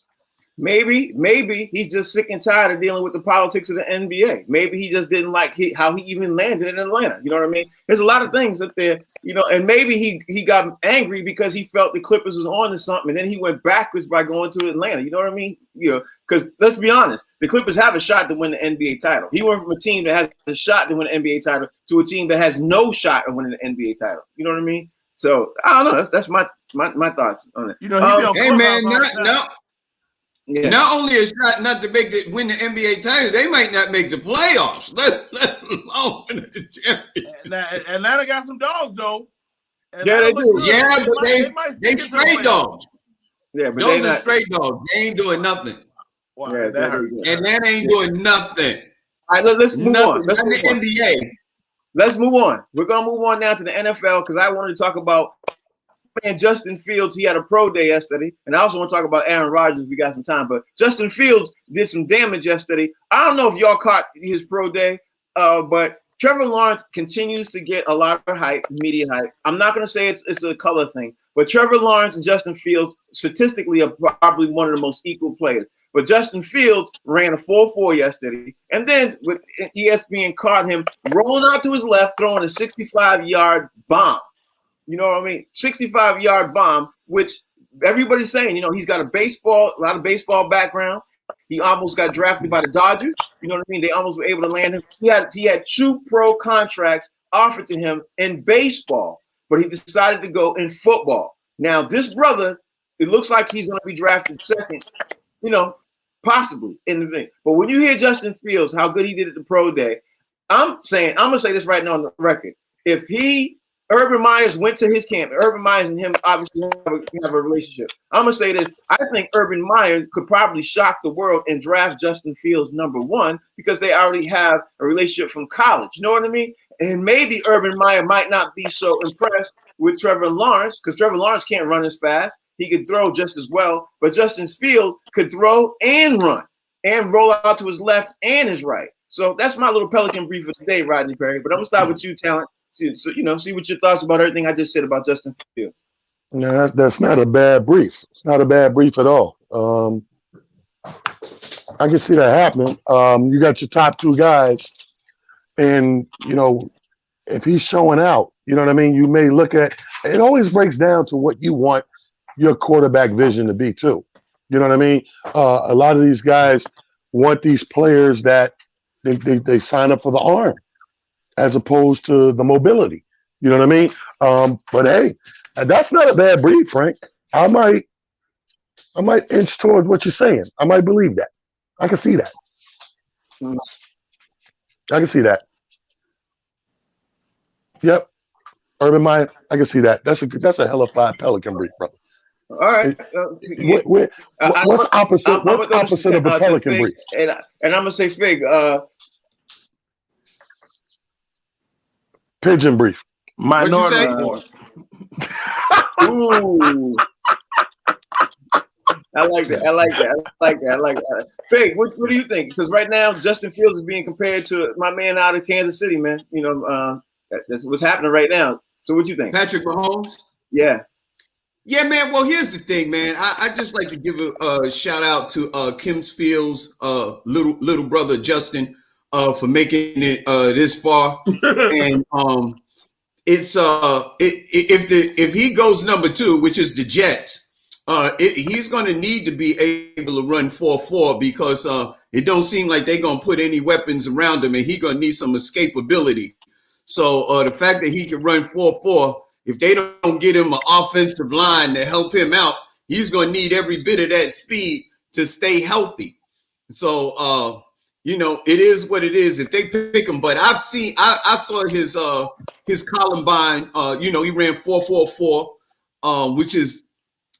Speaker 1: Maybe he's just sick and tired of dealing with the politics of the NBA. Maybe he just didn't like how he even landed in Atlanta. You know what I mean? There's a lot of things up there, and maybe he got angry because he felt the Clippers was on to something, and then he went backwards by going to Atlanta. You know what I mean? Because let's be honest, the Clippers have a shot to win the NBA title. He went from a team that has a shot to win the NBA title to a team that has no shot of winning the NBA title. You know what I mean? So I don't know. That's my thoughts on it.
Speaker 3: Hey man, not only a shot not to win the NBA title, they might not make the playoffs. Let alone win the championship.
Speaker 4: Atlanta got some dogs though.
Speaker 1: Yeah, they do.
Speaker 3: Yeah, but they straight dogs.
Speaker 1: Yeah, but
Speaker 3: those are straight dogs. They ain't doing nothing.
Speaker 4: Wow, yeah,
Speaker 3: Atlanta ain't doing nothing.
Speaker 1: All right, let's move on. Let's move on.
Speaker 3: NBA.
Speaker 1: Let's move on. We're gonna move on now to the NFL because I wanted to talk about Justin Fields. He had a pro day yesterday, and I also want to talk about Aaron Rodgers if we got some time. But Justin Fields did some damage yesterday. I don't know if y'all caught his pro day, but Trevor Lawrence continues to get a lot of hype, media hype. I'm not going to say it's a color thing, but Trevor Lawrence and Justin Fields statistically are probably one of the most equal players. But Justin Fields ran a 4.4 yesterday, and then with ESPN caught him rolling out to his left, throwing a 65-yard bomb. You know what I mean? 65-yard bomb, which everybody's saying, he's got a lot of baseball background. He almost got drafted by the Dodgers. You know what I mean? They almost were able to land him. He had 2 pro contracts offered to him in baseball, but he decided to go in football. Now, this brother, it looks like he's going to be drafted second, possibly in the thing. But when you hear Justin Fields, how good he did at the pro day, I'm going to say this right now on the record. If Urban Meyers went to his camp. Urban Meyers and him obviously have a relationship. I'm going to say this. I think Urban Meyers could probably shock the world and draft Justin Fields #1 because they already have a relationship from college. You know what I mean? And maybe Urban Meyer might not be so impressed with Trevor Lawrence because Trevor Lawrence can't run as fast. He could throw just as well. But Justin Fields could throw and run and roll out to his left and his right. So that's my little Pelican brief for today, Rodney Perry. But I'm going to start with you, Talent. See what your thoughts about everything I just said about Justin Fields.
Speaker 2: No, that's not a bad brief. It's not a bad brief at all. I can see that happening. You got your top 2 guys, and if he's showing out, you know what I mean. You may look at it. Always breaks down to what you want your quarterback vision to be too. You know what I mean. A lot of these guys want these players that they sign up for the arm, as opposed to the mobility. You know what I mean? But hey, that's not a bad breed, Frank. I might inch towards what you're saying. I might believe that. I can see that. I can see that. Yep. Urban Meyer, I can see that. That's a hell of a Pelican breed, brother.
Speaker 1: All right.
Speaker 2: What's opposite? What's opposite of a Pelican breed?
Speaker 1: And I'm gonna say Fig.
Speaker 2: Pigeon brief.
Speaker 4: Minority.
Speaker 1: Ooh. I like that. Fig, what do you think? Because right now Justin Fields is being compared to my man out of Kansas City, man. That's what's happening right now. So what do you think?
Speaker 3: Patrick Mahomes?
Speaker 1: Yeah.
Speaker 3: Yeah, man. Well, here's the thing, man. I just like to give a shout out to Kim Fields' little brother Justin for making it this far. And it's if he goes #2, which is the Jets, he's going to need to be able to run 4.4 because it don't seem like they're going to put any weapons around him, and he's going to need some escapability. So the fact that he can run 4.4, if they don't get him an offensive line to help him out, he's going to need every bit of that speed to stay healthy. So, it is what it is if they pick him. But I saw his Columbine. He ran 4.44, which is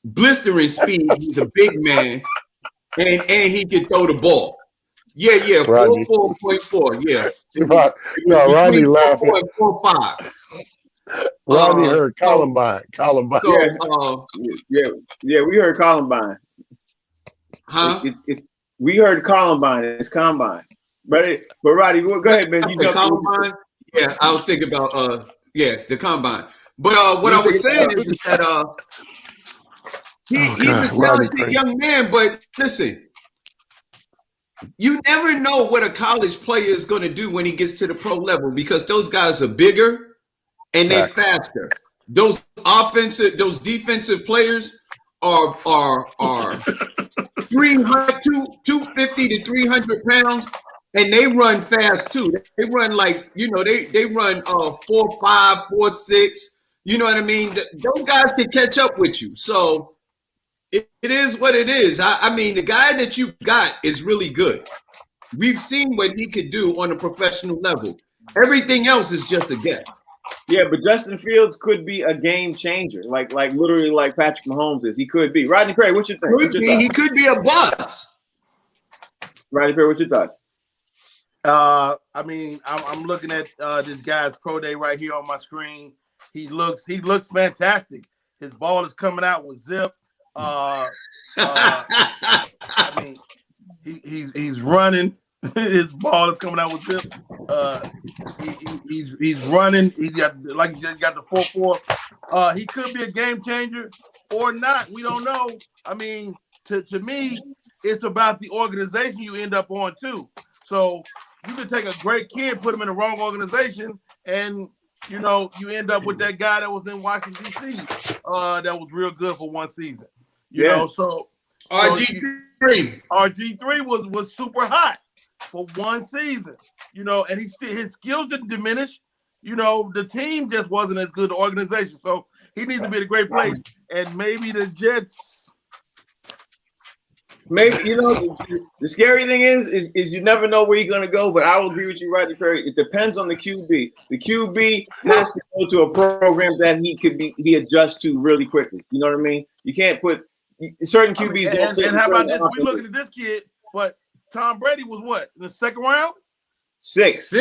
Speaker 3: blistering speed. He's a big man, and he can throw the ball. Yeah, 4.4. Yeah.
Speaker 5: No, Rodney laughing.
Speaker 3: 4.45.
Speaker 5: Rodney heard Columbine. Columbine.
Speaker 3: So,
Speaker 1: yeah, we heard Columbine.
Speaker 3: Huh?
Speaker 1: We heard Columbine. It's Combine. But Rodney, go ahead, man. You
Speaker 3: Columbine? Yeah, I was thinking about the Combine. But what I was saying is that he's a talented young man. But listen, you never know what a college player is going to do when he gets to the pro level, because those guys are bigger and they're faster. Those defensive players are 250 to 300 pounds, and they run fast too. They run like, they run 4.5, 4.6. You know what I mean? Those guys can catch up with you. So it is what it is. I mean, the guy that you got is really good. We've seen what he could do on a professional level. Everything else is just a guess.
Speaker 1: Yeah, but Justin Fields could be a game changer, like literally like Patrick Mahomes is. He could be. Rodney Perry, what's your thing?
Speaker 3: He could be a bust.
Speaker 1: Rodney Perry, what's your thoughts?
Speaker 4: I mean, I'm looking at this guy's pro day right here on my screen. He looks fantastic. His ball is coming out with zip. I mean, he's running. His ball is coming out with zip. He's running. He got, like you said, got the 4.4. He could be a game changer or not. We don't know. I mean, to me, it's about the organization you end up on too. So you can take a great kid, put him in the wrong organization, and you end up with that guy that was in Washington D.C. That was real good for one season. You know, so
Speaker 3: RG3
Speaker 4: was super hot for one season. And his skills didn't diminish. The team just wasn't as good, the organization. So he needs to be in a great place. And maybe the Jets.
Speaker 1: Maybe the scary thing is you never know where you're gonna go. But I will agree with you, Rodney Perry. It depends on the QB. The QB has to go to a program that he adjusts to really quickly. You know what I mean? You can't put certain QBs.
Speaker 4: And how about this? We looking at this kid, but Tom Brady was what, in the second round?
Speaker 1: Sixth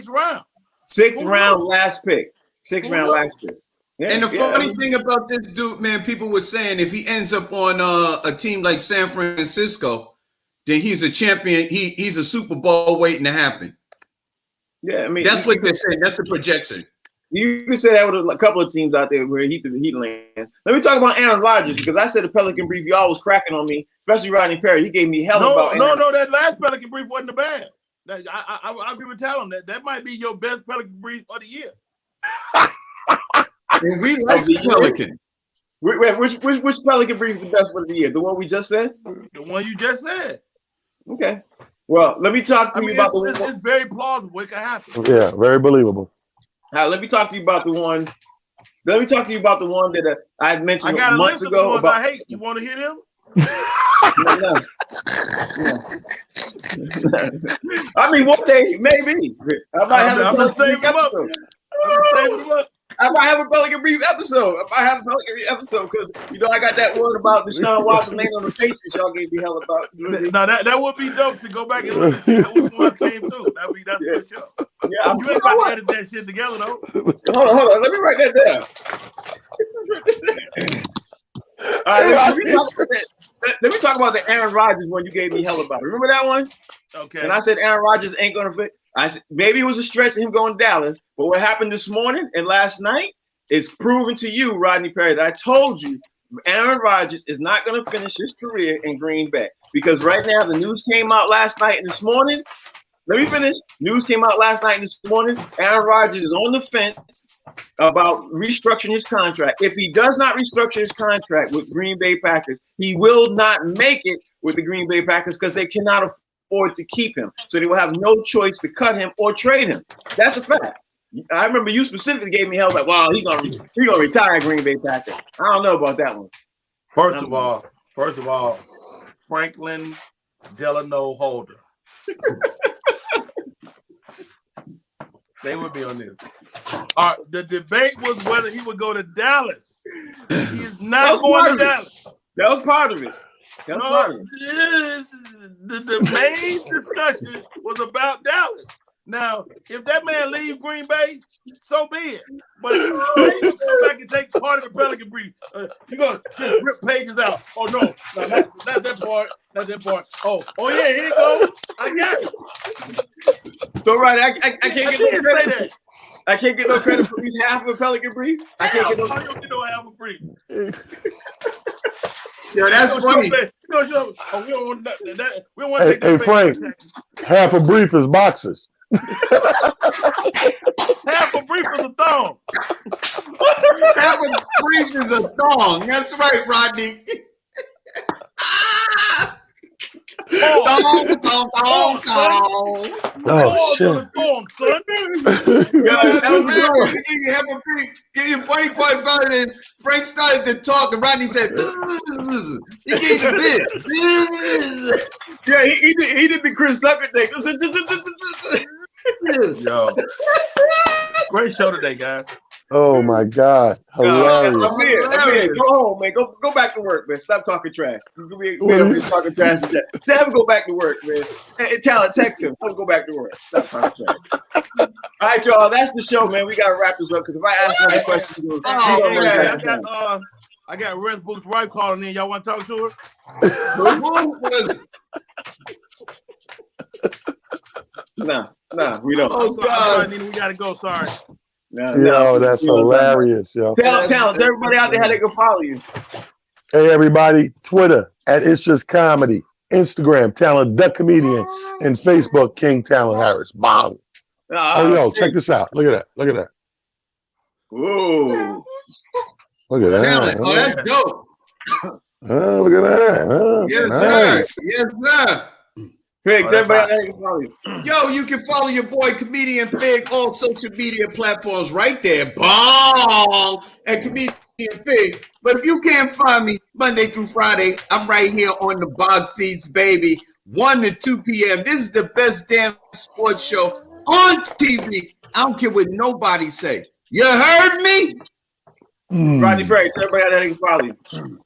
Speaker 4: round.
Speaker 1: Sixth round, last pick. Sixth round, last pick. Yeah,
Speaker 3: and the funny thing about this dude, man, people were saying if he ends up on a team like San Francisco, then he's a champion. He's a Super Bowl waiting to happen.
Speaker 1: Yeah, I mean
Speaker 3: that's what they're saying. That's the projection.
Speaker 1: You can say that with a couple of teams out there where he land. Let me talk about Aaron Rodgers, because I said the Pelican brief, y'all was cracking on me, especially Rodney Perry. He gave me hell about Aaron.
Speaker 4: No, that last Pelican brief wasn't bad. I agree with Talon that might be your best Pelican brief of the year.
Speaker 3: And we like the Pelicans.
Speaker 1: Which Pelican brief is the best one of the year? The one we just said?
Speaker 4: The one you just said.
Speaker 1: Okay. Well, let me talk to you about the one.
Speaker 4: It's very plausible. It can happen.
Speaker 5: Yeah, very believable.
Speaker 1: Let me talk to you about the one. Let me talk to you about the one that I had mentioned months ago.
Speaker 4: About I hate. You want to hear them?
Speaker 1: No. I mean, one day maybe. I might have a Pelican brief episode. I might have a Pelican brief episode. Because I got that word about Deshaun Watson name on the Patriots. Y'all gave me hell about.
Speaker 4: No, that would be dope to go back and look at that one came through. That's for sure.
Speaker 1: Yeah,
Speaker 4: you ain't about to edit that shit together though.
Speaker 1: Hold on. Let me write that down. All right, let me talk about the Aaron Rodgers one you gave me hell about. Remember that one?
Speaker 4: Okay.
Speaker 1: And I said Aaron Rodgers ain't gonna fit. I said maybe it was a stretch of him going to Dallas, but what happened this morning and last night is proven to you, Rodney Perry, that I told you Aaron Rodgers is not going to finish his career in Green Bay, because right now the news came out last night and this morning. Let me finish. News came out last night and this morning. Aaron Rodgers is on the fence about restructuring his contract. If he does not restructure his contract with Green Bay Packers, he will not make it with the Green Bay Packers because they cannot afford to keep him. So they will have no choice to cut him or trade him. That's a fact. I remember you specifically gave me hell like, wow, he gonna retire Green Bay Packer. I don't know about that one.
Speaker 4: First of all, Franklin Delano Holder. They would be on this. The debate was whether he would go to Dallas. He is not going to Dallas.
Speaker 1: That was part of it. The
Speaker 4: main discussion was about Dallas. Now, if that man leaves Green Bay, so be it. But if he go back and take part of the Pelican brief, you're going to just rip pages out. Oh, no, not that part, not that part. Oh, yeah, here you go. I got it.
Speaker 1: So, right, I can't get no credit. I can't get no credit for these half of a Pelican brief. I can't get no credit.
Speaker 4: You don't get no half a brief.
Speaker 3: Yeah, that's funny.
Speaker 4: We don't want that. We don't want
Speaker 5: Hey, Frank, half a brief is boxers.
Speaker 4: Half a brief is a thong.
Speaker 3: Half a brief is a thong. That's right, Rodney. Thong.
Speaker 5: Oh, shit.
Speaker 4: Thong, son.
Speaker 3: The funny part about it is Frank started to talk and Rodney said, he gave a bit.
Speaker 1: Yeah, he did the Chris Tucker thing.
Speaker 4: Yo. Great show today, guys.
Speaker 5: Oh my God. Hilarious.
Speaker 1: I'm here. Go home, man. Go back to work, man. Stop talking trash. We're talking trash. Tell him go back to work, man. Hey, Talent, text him. Let's go back to work. Stop talking trash. All right, y'all. That's the show, man. We gotta wrap this up because if I ask any questions,
Speaker 4: I got Red Book's wife calling in. Y'all want to talk to her?
Speaker 1: Nah, we don't.
Speaker 4: Oh, God. Nina, we gotta go. Sorry.
Speaker 5: Yo, that's hilarious, yo.
Speaker 1: Tell everybody out there how they can follow you.
Speaker 5: Hey, everybody. Twitter at It's Just Comedy. Instagram, Talent the Comedian. And Facebook, King Talent Harris. Bang. Yo, check this out. Look at that.
Speaker 1: Whoa.
Speaker 5: Look at that.
Speaker 3: Talent. Oh, that's dope.
Speaker 5: Look at that.
Speaker 3: Yes,
Speaker 5: Nice.
Speaker 3: sir. Yes, sir.
Speaker 1: Fig, everybody can follow you.
Speaker 3: Yo, you can follow your boy Comedian Fig on social media platforms right there. Bong! And Comedian Fig. But if you can't find me Monday through Friday, I'm right here on the Box Seats, baby. 1 to 2 p.m. This is the best damn sports show on TV. I don't care what nobody say. You heard me?
Speaker 1: Rodney Perry, tell everybody how they can follow you.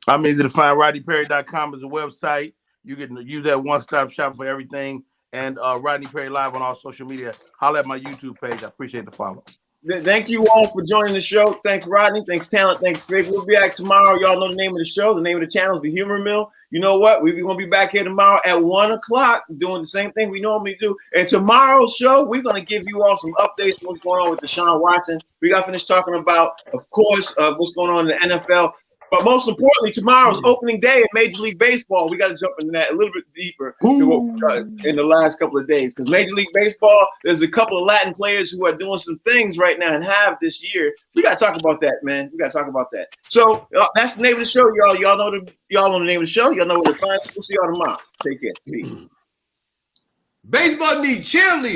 Speaker 4: I'm easy to find. RodneyPerry.com is a website. You can use that one-stop shop for everything. And Rodney Perry Live on all social media. Holler at my YouTube page. I appreciate the follow.
Speaker 1: Thank you all for joining the show. Thanks, Rodney. Thanks, Talent. Thanks, Fig. We'll be back tomorrow. Y'all know the name of the show. The name of the channel is The Humor Mill. You know what? We're going to be back here tomorrow at 1 o'clock doing the same thing we normally do. And tomorrow's show, we're going to give you all some updates on what's going on with Deshaun Watson. We got finished talking about, of course, what's going on in the NFL. But most importantly, tomorrow's opening day in Major League Baseball. We got to jump into that a little bit deeper than what we got in the last couple of days. Because Major League Baseball, there's a couple of Latin players who are doing some things right now and have this year. We got to talk about that, man. We got to talk about that. So that's the name of the show, y'all. Y'all know the name of the show. Y'all know where to find us. We'll see y'all tomorrow. Take care. Peace.
Speaker 3: Baseball needs cheerleaders.